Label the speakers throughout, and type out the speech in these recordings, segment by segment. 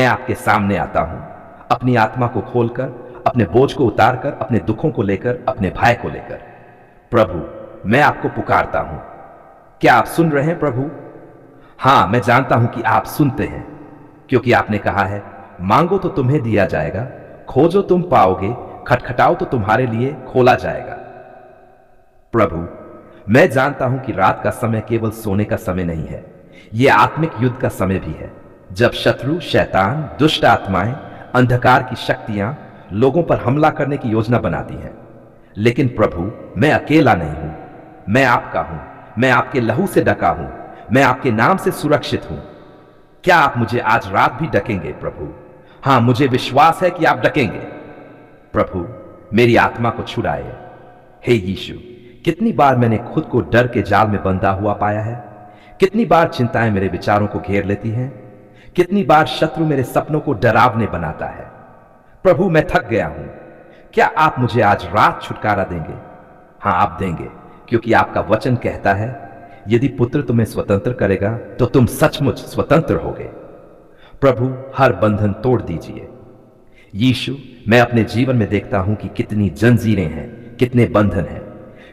Speaker 1: मैं आपके सामने आता हूं, अपनी आत्मा को खोलकर, अपने बोझ को उतारकर, अपने दुखों को लेकर, अपने भय को लेकर। प्रभु, मैं आपको पुकारता हूं। क्या आप सुन रहे हैं प्रभु? हां, मैं जानता हूं कि आप सुनते हैं, क्योंकि आपने कहा है, मांगो तो तुम्हें दिया जाएगा, खोजो तुम पाओगे, खटखटाओ तो तुम्हारे लिए खोला जाएगा। प्रभु, मैं जानता हूं कि रात का समय केवल सोने का समय नहीं है, यह आत्मिक युद्ध का समय भी है, जब शत्रु, शैतान, दुष्ट आत्माएं, अंधकार की शक्तियां लोगों पर हमला करने की योजना बनाती हैं। लेकिन प्रभु, मैं अकेला नहीं हूं, मैं आपका हूं, मैं आपके लहू से ढका हूं, मैं आपके नाम से सुरक्षित हूं। क्या आप मुझे आज रात भी ढकेंगे प्रभु? हां, मुझे विश्वास है कि आप ढकेंगे। प्रभु, मेरी आत्मा को छुड़ाए। हे यीशु, कितनी बार मैंने खुद को डर के जाल में बंधा हुआ पाया है, कितनी बार चिंताएं मेरे विचारों को घेर लेती हैं, कितनी बार शत्रु मेरे सपनों को डरावने बनाता है। प्रभु, मैं थक गया हूं। क्या आप मुझे आज रात छुटकारा देंगे? हां, आप देंगे, क्योंकि आपका वचन कहता है, यदि पुत्र तुम्हें स्वतंत्र करेगा तो तुम सचमुच स्वतंत्र होगे। प्रभु, हर बंधन तोड़ दीजिए। यीशु, मैं अपने जीवन में देखता हूं कि कितनी जंजीरें हैं, कितने बंधन हैं।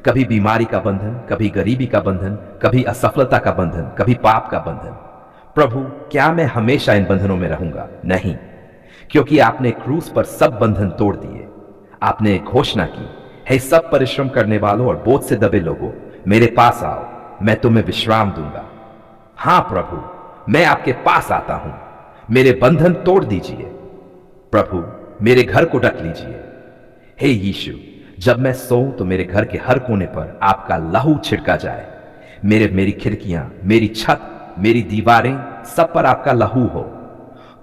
Speaker 1: कभी बीमारी का बंधन, कभी गरीबी का बंधन, कभी असफलता का बंधन, कभी पाप का बंधन। प्रभु, क्या मैं हमेशा इन बंधनों में रहूंगा? नहीं, क्योंकि आपने क्रूस पर सब बंधन तोड़ दिए। आपने एक घोषणा की, हे सब परिश्रम करने वालों और बोझ से दबे लोगों, मेरे पास आओ, मैं तुम्हें विश्राम दूंगा। हां प्रभु, मैं आपके पास आता हूं, मेरे बंधन तोड़ दीजिए। प्रभु, मेरे घर को ढक लीजिए। हे यीशु, जब मैं सोऊं तो मेरे घर के हर कोने पर आपका लहू छिड़का जाए। मेरी खिड़कियां, मेरी छत, मेरी दीवारें, सब पर आपका लहू हो।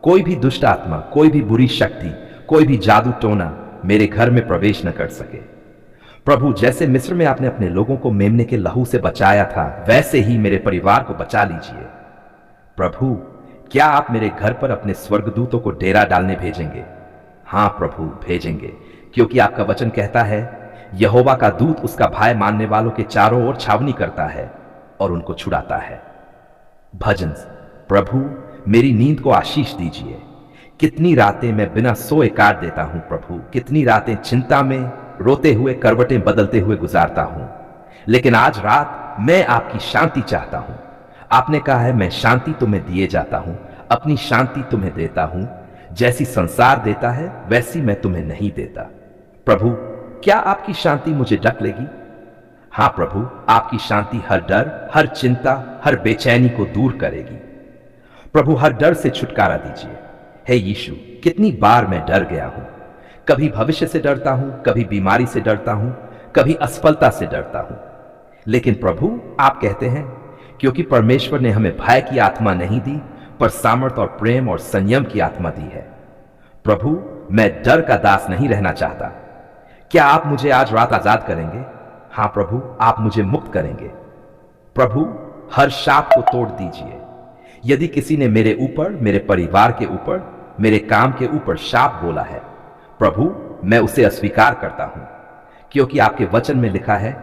Speaker 1: कोई भी दुष्ट आत्मा, कोई भी बुरी शक्ति, कोई भी जादू टोना मेरे घर में प्रवेश न कर सके। प्रभु, जैसे मिस्र में आपने अपने लोगों को मेमने के लहू से बचाया था, वैसे ही मेरे परिवार को बचा लीजिए। प्रभु, क्या आप मेरे घर पर अपने स्वर्गदूतों को डेरा डालने भेजेंगे? हां प्रभु, भेजेंगे, क्योंकि आपका वचन कहता है, यहोवा का दूत उसका भय मानने वालों के चारों ओर छावनी करता है और उनको छुड़ाता है। भजन। प्रभु, मेरी नींद को आशीष दीजिए। कितनी रातें मैं बिना सोए काट देता हूं प्रभु, कितनी रातें चिंता में रोते हुए, करवटें बदलते हुए गुजारता हूं। लेकिन आज रात मैं आपकी शांति चाहता हूं। आपने कहा है, मैं शांति तुम्हें दिए जाता हूं, अपनी शांति तुम्हें देता हूं, जैसी संसार देता है वैसी मैं तुम्हें नहीं देता। प्रभु, क्या आपकी शांति मुझे ढक लेगी? हां प्रभु, आपकी शांति हर डर, हर चिंता, हर बेचैनी को दूर करेगी। प्रभु, हर डर से छुटकारा दीजिए। हे यीशु, कितनी बार मैं डर गया हूं। कभी भविष्य से डरता हूं, कभी बीमारी से डरता हूं, कभी असफलता से डरता हूं। लेकिन प्रभु, आप कहते हैं, क्योंकि परमेश्वर ने हमें भय की आत्मा नहीं दी, पर सामर्थ्य और प्रेम और संयम की आत्मा दी है। प्रभु, मैं डर का दास नहीं रहना चाहता। क्या आप मुझे आज रात आजाद करेंगे? हां प्रभु, आप मुझे मुक्त करेंगे। प्रभु, हर शाप को तोड़ दीजिए। यदि किसी ने मेरे ऊपर, मेरे परिवार के ऊपर, मेरे काम के ऊपर शाप बोला है, प्रभु, मैं उसे अस्वीकार करता हूं, क्योंकि आपके वचन में लिखा है,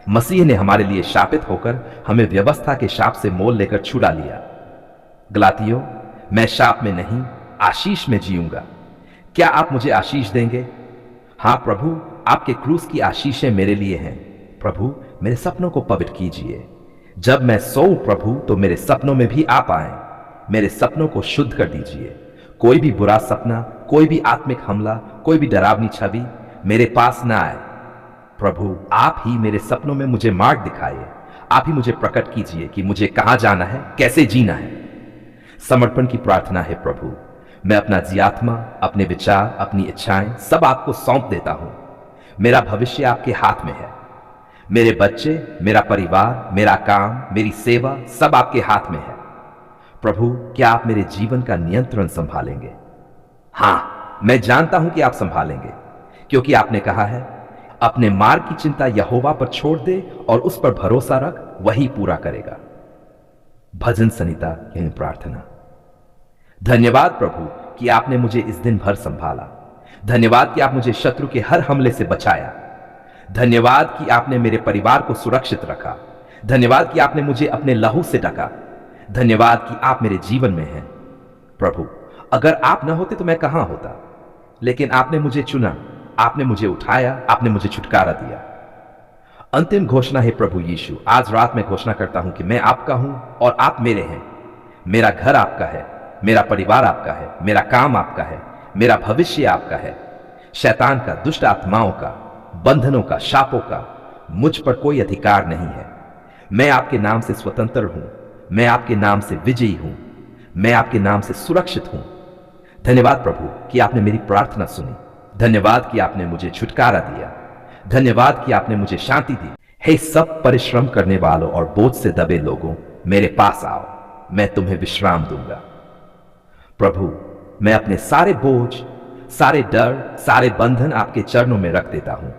Speaker 1: मसीह ने हमारे लिए शापित होकर हमें व्यवस्था के शाप से मोल लेकर छुड़ा लिया। गलातियों, मैं शाप में नहीं, आशीष में जीऊंगा। क्या आप मुझे आशीष देंगे? हां प्रभु, आपके क्रूस की आशीषें मेरे लिए हैं। प्रभु, मेरे सपनों को पवित्र कीजिए। जब मैं सोऊं प्रभु, तो मेरे सपनों में भी आप आए। मेरे सपनों को शुद्ध कर दीजिए। कोई भी बुरा सपना, कोई भी आत्मिक हमला, कोई भी डरावनी छवि मेरे पास ना आए। प्रभु, आप ही मेरे सपनों में मुझे मार्ग दिखाइए। आप ही मुझे प्रकट कीजिए कि मुझे कहां जाना है, कैसे जीना है। समर्पण की प्रार्थना है प्रभु, मैं अपना जीआत्मा, अपने विचार, अपनी इच्छाएं सब आपको सौंप देता हूं। मेरा भविष्य आपके हाथ में है। मेरे बच्चे, मेरा परिवार, मेरा काम, मेरी सेवा सब आपके हाथ में है। प्रभु, क्या आप मेरे जीवन का नियंत्रण संभालेंगे? हां, मैं जानता हूं कि आप संभालेंगे, क्योंकि आपने कहा है, अपने मार्ग की चिंता यहोवा पर छोड़ दे और उस पर भरोसा रख, वही पूरा करेगा। भजन संहिता यानी प्रार्थना। धन्यवाद प्रभु कि आपने मुझे इस दिन भर संभाला। धन्यवाद कि आप मुझे शत्रु के हर हमले से बचाया। धन्यवाद कि आपने मेरे परिवार को सुरक्षित रखा। धन्यवाद कि आपने मुझे अपने लहू से ढका। धन्यवाद कि आप मेरे जीवन में हैं। प्रभु, अगर आप न होते तो मैं कहां होता, लेकिन आपने मुझे चुना, आपने मुझे उठाया, आपने मुझे छुटकारा दिया। अंतिम घोषणा है प्रभु यीशु, आज रात मैं घोषणा करता हूं कि मैं आपका हूं और आप मेरे हैं। मेरा घर आपका है, मेरा परिवार आपका है, मेरा काम आपका है, मेरा भविष्य आपका है। शैतान का, दुष्ट आत्माओं का, बंधनों का, शापों का मुझ पर कोई अधिकार नहीं है। मैं आपके नाम से स्वतंत्र हूं, मैं आपके नाम से विजयी हूं, मैं आपके नाम से सुरक्षित हूं। धन्यवाद प्रभु कि आपने मेरी प्रार्थना सुनी। धन्यवाद कि आपने मुझे छुटकारा दिया। धन्यवाद कि आपने मुझे शांति दी। हे सब परिश्रम करने वालों और बोझ से दबे लोगों, मेरे पास आओ, मैं तुम्हें विश्राम दूंगा। प्रभु, मैं अपने सारे बोझ, सारे डर, सारे बंधन आपके चरणों में रख देता हूं,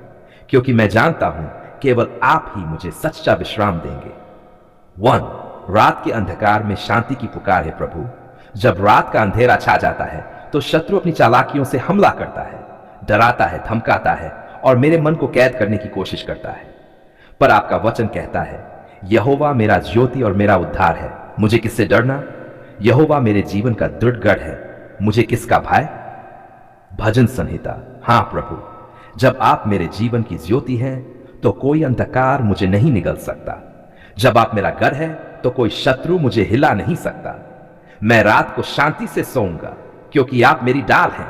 Speaker 1: क्योंकि मैं जानता हूं केवल आप ही मुझे सच्चा विश्राम देंगे। 1 रात के अंधकार में शांति की पुकार है प्रभु। जब रात का अंधेरा छा जाता है तो शत्रु अपनी चालाकियों से हमला करता है, डराता है, धमकाता है और मेरे मन को कैद करने की कोशिश करता है। पर आपका वचन कहता है, यहोवा मेरा ज्योति और मेरा उद्धार है, मुझे किससे डरना? यहोवा मेरे जीवन का दृढ़ गढ़ है, मुझे किसका भय? भजन संहिता। हां प्रभु, जब आप मेरे जीवन की ज्योति हैं तो कोई अंधकार मुझे नहीं निगल सकता। जब आप मेरा घर है तो कोई शत्रु मुझे हिला नहीं सकता। मैं रात को शांति से सोऊंगा क्योंकि आप मेरी डाल हैं।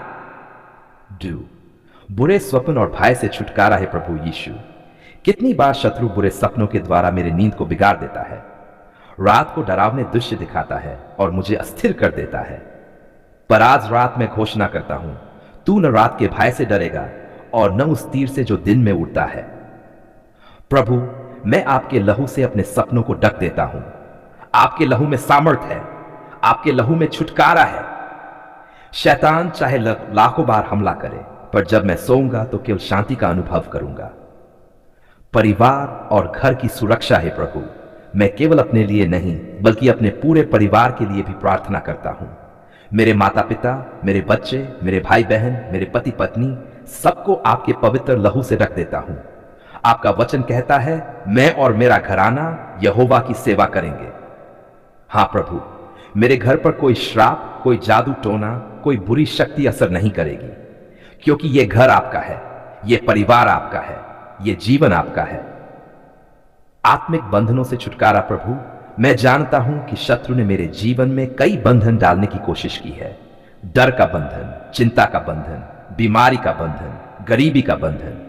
Speaker 1: डू बुरे स्वप्न और भय से छुटकारा है प्रभु यीशु। कितनी बार शत्रु बुरे सपनों के द्वारा मेरी नींद को बिगाड़ देता है, रात को डरावने दृश्य दिखाता है और मुझे अस्थिर कर देता है। पर आज रात मैं घोषणा करता हूं, तू न रात के भय से डरेगा और न उस तीर से जो दिन में उड़ता है। प्रभु, मैं आपके लहू से अपने सपनों को ढक देता हूं। आपके लहू में सामर्थ है, आपके लहू में छुटकारा है। शैतान चाहे लाखों बार हमला करे, पर जब मैं सोऊंगा तो केवल शांति का अनुभव करूंगा। परिवार और घर की सुरक्षा है प्रभु। मैं केवल अपने लिए नहीं बल्कि अपने पूरे परिवार के लिए भी प्रार्थना करता हूं। मेरे माता पिता, मेरे बच्चे, मेरे भाई बहन, मेरे पति पत्नी, सबको आपके पवित्र लहू से रख देता हूं। आपका वचन कहता है, मैं और मेरा घराना यहोवा की सेवा करेंगे। हां प्रभु, मेरे घर पर कोई श्राप, कोई जादू टोना, कोई बुरी शक्ति असर नहीं करेगी, क्योंकि यह घर आपका है, यह परिवार आपका है, यह जीवन आपका है। आत्मिक बंधनों से छुटकारा प्रभु। मैं जानता हूं कि शत्रु ने मेरे जीवन में कई बंधन डालने की कोशिश की है। डर का बंधन, चिंता का बंधन, बीमारी का बंधन, गरीबी का बंधन।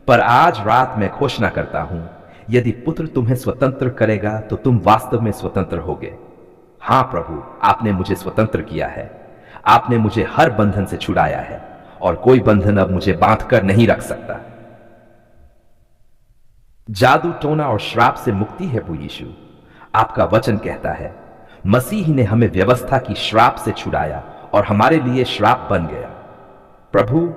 Speaker 1: पर आज रात मैं घोषणा करता हूं, यदि पुत्र तुम्हें स्वतंत्र करेगा तो तुम वास्तव में स्वतंत्र होगे। हां प्रभु, आपने मुझे स्वतंत्र किया है। आपने मुझे हर बंधन से छुड़ाया है और कोई बंधन अब मुझे बांध कर नहीं रख सकता। जादू टोना और श्राप से मुक्ति है प्रभु यीशु। आपका वचन कहता है, मसीह ने हमें व्यवस्था की श्राप से छुड़ाया और हमारे लिए श्राप बन गया। प्रभु,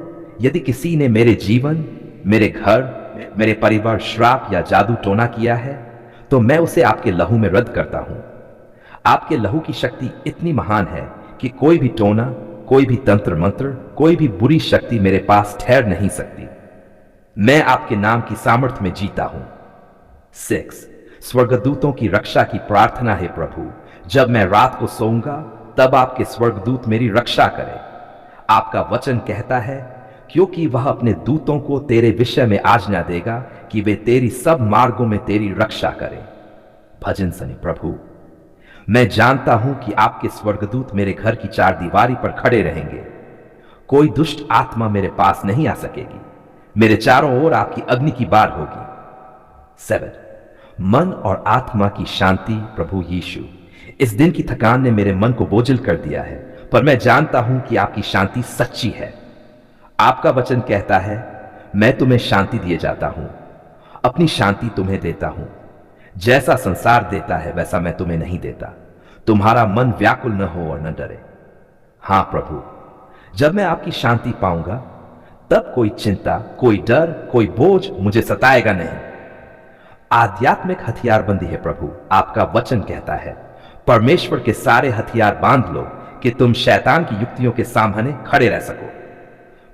Speaker 1: यदि किसी ने मेरे जीवन, मेरे घर, मेरे परिवार श्राप या जादू टोना किया है तो मैं उसे आपके लहू में रद्द करता हूं। आपके लहू की शक्ति इतनी महान है कि कोई भी टोना, कोई भी तंत्र मंत्र, कोई भी बुरी शक्ति मेरे पास ठहर नहीं सकती। मैं आपके नाम की सामर्थ्य में जीता हूं। 6 स्वर्गदूतों की रक्षा की प्रार्थना है प्रभु। जब मैं रात को सोऊंगा तब आपके स्वर्गदूत मेरी रक्षा करें। आपका वचन कहता है, क्योंकि वह अपने दूतों को तेरे विषय में आज्ञा देगा कि वे तेरी सब मार्गों में तेरी रक्षा करें। भजन सनी। प्रभु, मैं जानता हूं कि आपके स्वर्गदूत मेरे घर की चार दीवारी पर खड़े रहेंगे। कोई दुष्ट आत्मा मेरे पास नहीं आ सकेगी। मेरे चारों ओर आपकी अग्नि की बाढ़ होगी। 7 मन और आत्मा की शांति प्रभु यीशु। इस दिन की थकान ने मेरे मन को बोझिल कर दिया है, पर मैं जानता हूं कि आपकी शांति सच्ची है। आपका वचन कहता है, मैं तुम्हें शांति दिए जाता हूं, अपनी शांति तुम्हें देता हूं। जैसा संसार देता है वैसा मैं तुम्हें नहीं देता। तुम्हारा मन व्याकुल न हो और न डरे। हां प्रभु, जब मैं आपकी शांति पाऊंगा तब कोई चिंता, कोई डर, कोई बोझ मुझे सताएगा नहीं। आध्यात्मिक हथियारबंदी है प्रभु। आपका वचन कहता है, परमेश्वर के सारे हथियार बांध लो कि तुम शैतान की युक्तियों के सामने खड़े रह सको।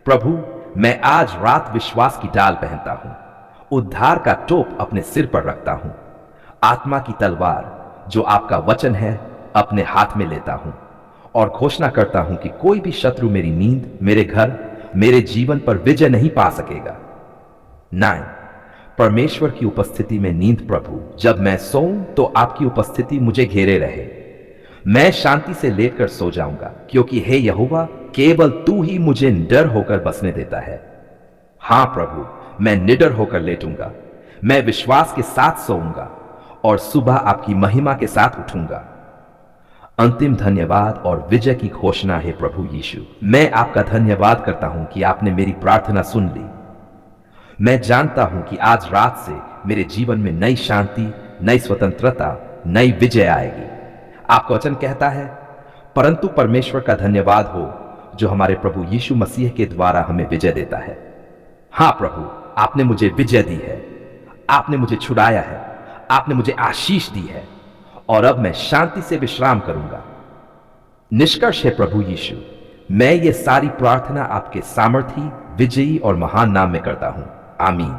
Speaker 1: प्रभु, मैं आज रात विश्वास की डाल पहनता हूं, उद्धार का टोप अपने सिर पर रखता हूं, आत्मा की तलवार जो आपका वचन है अपने हाथ में लेता हूं और घोषणा करता हूं कि कोई भी शत्रु मेरी नींद, मेरे घर, मेरे जीवन पर विजय नहीं पा सकेगा। 9 परमेश्वर की उपस्थिति में नींद। प्रभु, जब मैं सोऊं तो आपकी उपस्थिति मुझे घेरे रहे। मैं शांति से लेटकर सो जाऊंगा, क्योंकि हे यहोवा, केवल तू ही मुझे निडर होकर बसने देता है। हां प्रभु, मैं निडर होकर लेटूंगा, मैं विश्वास के साथ सोऊंगा और सुबह आपकी महिमा के साथ उठूंगा। अंतिम धन्यवाद और विजय की घोषणा है प्रभु यीशु। मैं आपका धन्यवाद करता हूं कि आपने मेरी प्रार्थना सुन ली। मैं जानता हूं कि आज रात से मेरे जीवन में नई शांति, नई स्वतंत्रता, नई विजय आएगी। आपका वचन कहता है, परंतु परमेश्वर का धन्यवाद हो जो हमारे प्रभु यीशु मसीह के द्वारा हमें विजय देता है। हां प्रभु, आपने मुझे विजय दी है, आपने मुझे छुड़ाया है, आपने मुझे आशीष दी है और अब मैं शांति से विश्राम करूंगा। निष्कर्ष है प्रभु यीशु, मैं ये सारी प्रार्थना आपके सामर्थी, विजयी और महान नाम में करता हूं। आमीन।